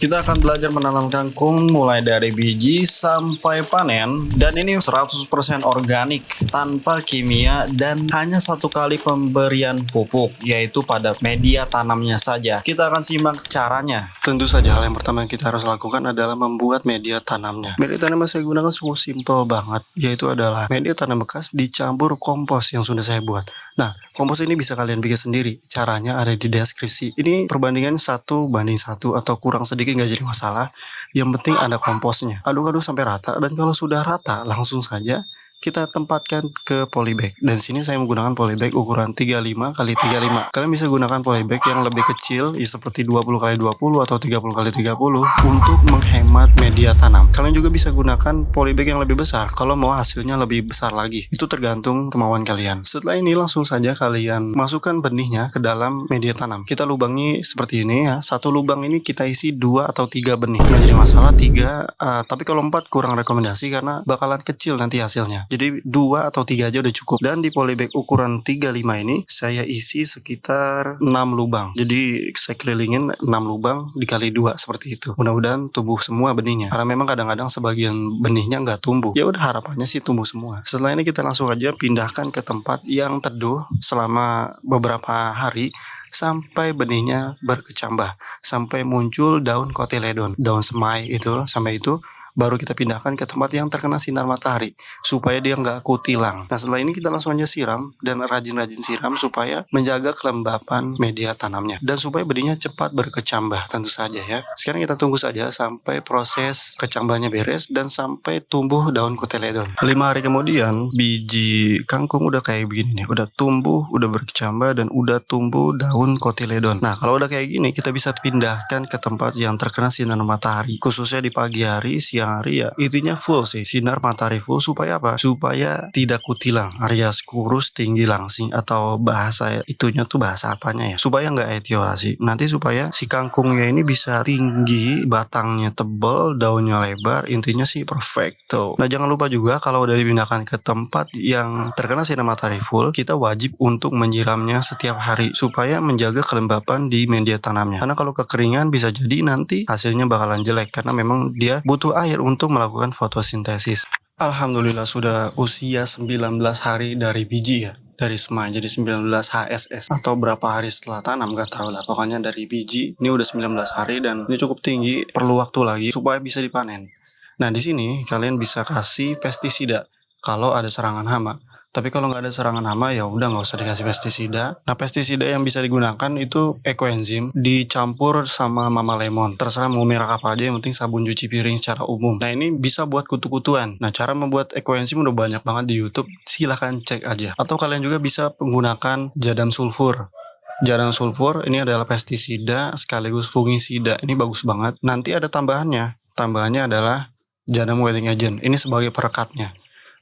Kita akan belajar menanam kangkung mulai dari biji sampai panen, dan ini 100% organik tanpa kimia dan hanya satu kali pemberian pupuk, yaitu pada media tanamnya saja. Kita akan simak caranya. Tentu saja hal yang pertama yang kita harus lakukan adalah membuat media tanamnya. Media tanam yang saya gunakan cukup simple banget, yaitu adalah media tanam bekas dicampur kompos yang sudah saya buat. Nah, kompos ini bisa kalian bikin sendiri. Caranya ada di deskripsi. Ini perbandingan 1:1 atau kurang sedikit nggak jadi masalah. Yang penting ada komposnya. Aduk-aduk sampai rata, dan kalau sudah rata langsung saja kita tempatkan ke polybag. Dan sini saya menggunakan polybag ukuran 35x35. Kalian bisa gunakan polybag yang lebih kecil, ya seperti 20x20 atau 30x30 untuk menghemat media tanam. Kalian juga bisa gunakan polybag yang lebih besar kalau mau hasilnya lebih besar lagi. Itu tergantung kemauan kalian. Setelah ini langsung saja kalian masukkan benihnya ke dalam media tanam. Kita lubangi seperti ini ya. Satu lubang ini kita isi 2 atau 3 benih. Nggak jadi masalah 3, tapi kalau 4 kurang rekomendasi karena bakalan kecil nanti hasilnya. Jadi 2 atau 3 aja udah cukup. Dan di polybag ukuran 35 ini saya isi sekitar 6 lubang. Jadi saya kelilingin 6 lubang dikali 2 seperti itu. Mudah-mudahan tumbuh semua benihnya. Karena memang kadang-kadang sebagian benihnya nggak tumbuh. Ya udah, harapannya sih tumbuh semua. Setelah ini kita langsung aja pindahkan ke tempat yang teduh selama beberapa hari sampai benihnya berkecambah, sampai muncul daun kotiledon, daun semai itu. Sampai itu baru kita pindahkan ke tempat yang terkena sinar matahari supaya dia nggak kutilang. Nah, setelah ini kita langsung aja siram dan rajin-rajin siram supaya menjaga kelembapan media tanamnya dan supaya benihnya cepat berkecambah tentu saja ya. Sekarang kita tunggu saja sampai proses kecambahnya beres dan sampai tumbuh daun kotiledon. 5 hari kemudian biji kangkung udah kayak begini nih, udah tumbuh, udah berkecambah dan udah tumbuh daun kotiledon. Nah, kalau udah kayak gini kita bisa pindahkan ke tempat yang terkena sinar matahari, khususnya di pagi hari, siang hari ya. Intinya full sih, sinar matahari full supaya apa? Supaya tidak kutilang, alias kurus tinggi langsing, atau bahasa itunya tuh bahasa apanya ya? Supaya nggak etiolasi. Nanti supaya si kangkungnya ini bisa tinggi, batangnya tebal, daunnya lebar, intinya sih perfecto. Nah, jangan lupa juga kalau udah dipindahkan ke tempat yang terkena sinar matahari full, kita wajib untuk menyiramnya setiap hari supaya menjaga kelembapan di media tanamnya. Karena kalau kekeringan bisa jadi nanti hasilnya bakalan jelek karena memang dia butuh air untuk melakukan fotosintesis. Alhamdulillah sudah usia 19 hari dari biji ya, dari semai. Jadi 19 HSS atau berapa hari setelah tanam gak tahu lah. Pokoknya dari biji ini udah 19 hari dan ini cukup tinggi, perlu waktu lagi supaya bisa dipanen. Nah, di sini kalian bisa kasih pestisida kalau ada serangan hama. Tapi kalau nggak ada serangan hama ya udah nggak usah dikasih pestisida. Nah, pestisida yang bisa digunakan itu ekoenzim dicampur sama mama lemon. Terserah mau merek apa aja, yang penting sabun cuci piring secara umum. Nah, ini bisa buat kutu-kutuan. Nah, cara membuat ekoenzim udah banyak banget di YouTube. Silahkan cek aja. Atau kalian juga bisa menggunakan jadam sulfur. Jadam sulfur ini adalah pestisida sekaligus fungisida. Ini bagus banget. Nanti ada tambahannya. Tambahannya adalah jadam wedding agent. Ini sebagai perekatnya.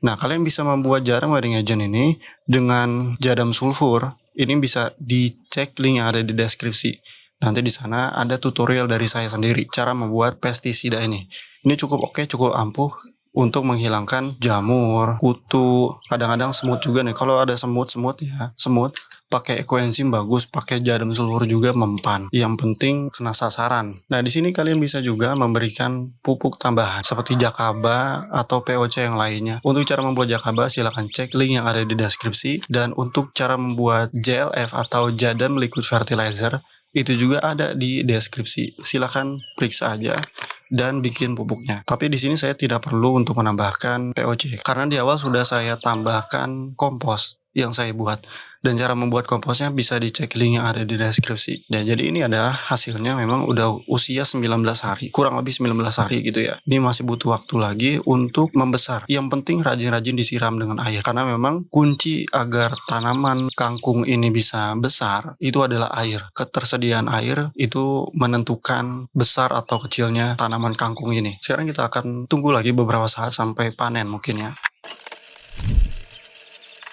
Nah, kalian bisa membuat jadam wedding agent ini dengan jadam sulfur. Ini bisa dicek link yang ada di deskripsi. Nanti di sana ada tutorial dari saya sendiri cara membuat pestisida ini. Ini cukup oke, cukup ampuh untuk menghilangkan jamur, kutu, kadang-kadang semut juga nih. Kalau ada semut ya, semut pakai ekoenzim bagus, pakai jadam sulfur juga mempan. Yang penting kena sasaran. Nah, di sini kalian bisa juga memberikan pupuk tambahan seperti jakaba atau POC yang lainnya. Untuk cara membuat jakaba silahkan cek link yang ada di deskripsi, dan untuk cara membuat JLF atau jadam liquid fertilizer itu juga ada di deskripsi. Silahkan periksa aja dan bikin pupuknya. Tapi di sini saya tidak perlu untuk menambahkan POC karena di awal sudah saya tambahkan kompos yang saya buat. Dan cara membuat komposnya bisa dicek link yang ada di deskripsi. Dan jadi ini adalah hasilnya, memang udah usia 19 hari, kurang lebih 19 hari gitu ya. Ini masih butuh waktu lagi untuk membesar. Yang penting rajin-rajin disiram dengan air. Karena memang kunci agar tanaman kangkung ini bisa besar itu adalah air. Ketersediaan air itu menentukan besar atau kecilnya tanaman kangkung ini. Sekarang kita akan tunggu lagi beberapa saat sampai panen mungkin ya.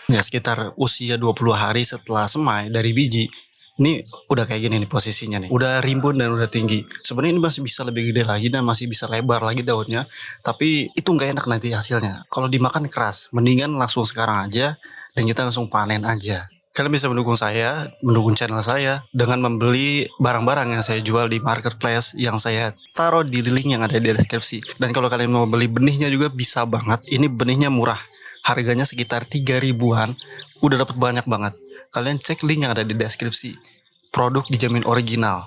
Ya, sekitar usia 20 hari setelah semai dari biji, ini udah kayak gini nih posisinya nih. Udah rimbun dan udah tinggi. Sebenarnya ini masih bisa lebih gede lagi dan masih bisa lebar lagi daunnya. Tapi itu nggak enak nanti hasilnya. Kalau dimakan keras, mendingan langsung sekarang aja dan kita langsung panen aja. Kalian bisa mendukung saya, mendukung channel saya dengan membeli barang-barang yang saya jual di marketplace yang saya taruh di link yang ada di deskripsi. Dan kalau kalian mau beli benihnya juga bisa banget. Ini benihnya murah. Harganya sekitar 3 ribuan. Udah dapat banyak banget. Kalian cek link yang ada di deskripsi. Produk dijamin original.